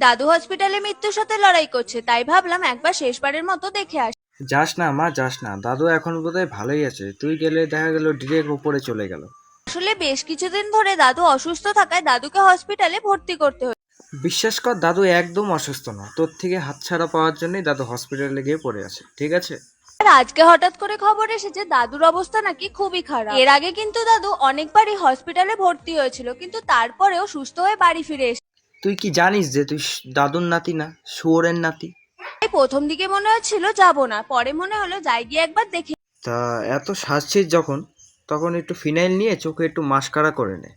দাদু হসপিটালে মৃত্যুর সাথে লড়াই করছে, তাই ভাবলাম একবার শেষবারের মতো দেখে আসি। যাস না মা, যাস না। দাদু এখন বোধহয় ভালোই আছে, তুই গেলে দেখা গেল ডিরেক্ট উপরে চলে গেল। আসলে বেশ কিছুদিন ধরে দাদু অসুস্থ থাকায় দাদুকে হসপিটালে ভর্তি করতে হয়েছে। বিশ্বাস কর, দাদু একদম অসুস্থ না, তোর থেকে হাতছাড়া পাওয়ার জন্যই দাদু হসপিটালে গিয়ে পড়ে আছে, ঠিক আছে? আর আজকে হঠাৎ করে খবর এসেছে দাদুর অবস্থা নাকি খুবই খারাপ। এর আগে কিন্তু দাদু অনেকবারই হসপিটালে ভর্তি হয়েছিল, কিন্তু তারপরেও সুস্থ হয়ে বাড়ি ফিরে এসেছে। তুই কি জানিস যে তুই দাদুর নাতি না, শুয়োরের নাতি? তাই প্রথম দিকে মনে হচ্ছিল যাব না, পরে মনে হলো যাই গিয়ে একবার দেখে। তা এত সাজছিস যখন, তখন একটু ফিনাইল নিয়ে চোখে একটু মাস্কারা করে নে।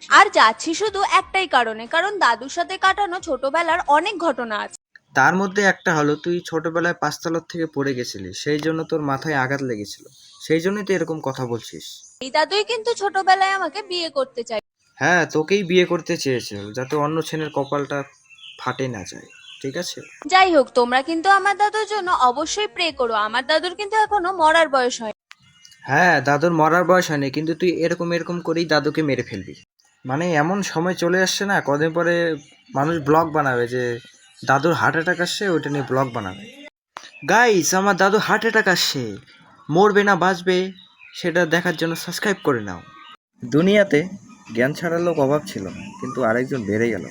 আর যাচ্ছি শুধু একটাই কারণে, কারণ দাদুর সাথে কাটানো ছোটবেলার অনেক ঘটনা আছে। তার মধ্যে একটা হলো, তুই ছোটবেলায় পাঁচতলার থেকে পড়ে গেছিলি, সেই জন্য তোর মাথায় আঘাত লেগেছিল, সেই জন্যই তুই এরকম কথা বলছিস। এই দাদুই কিন্তু ছোটবেলায় আমাকে বিয়ে করতে চাই। হ্যাঁ, তোকেই বিয়ে করতে চেয়েছিল, যাতে অন্য ছেলের কপালটা ফাটে না যায়, ঠিক আছে? যাই হোক, তোমরা কিন্তু আমার দাদুর জন্য অবশ্যই প্রে করো, আমার দাদুর কিন্তু এখনো মরার বয়স হয়। হ্যাঁ, দাদুর মরার বয়স হয়নি, কিন্তু তুই এরকম এরকম করেই দাদুকে মেরে ফেলবি। মানে এমন সময় চলে আসছে না, কদিন পরে মানুষ ব্লগ বানাবে যে দাদুর হার্ট অ্যাটাক আসছে, ওইটা নিয়ে ব্লগ বানাবে। গাইস, আমার দাদু হার্ট অ্যাটাক আসছে, মরবে না বাঁচবে সেটা দেখার জন্য সাবস্ক্রাইব করে নাও। দুনিয়াতে জ্ঞান ছাড়া লোক অভাব ছিল না, কিন্তু আরেকজন বেড়ে গেল।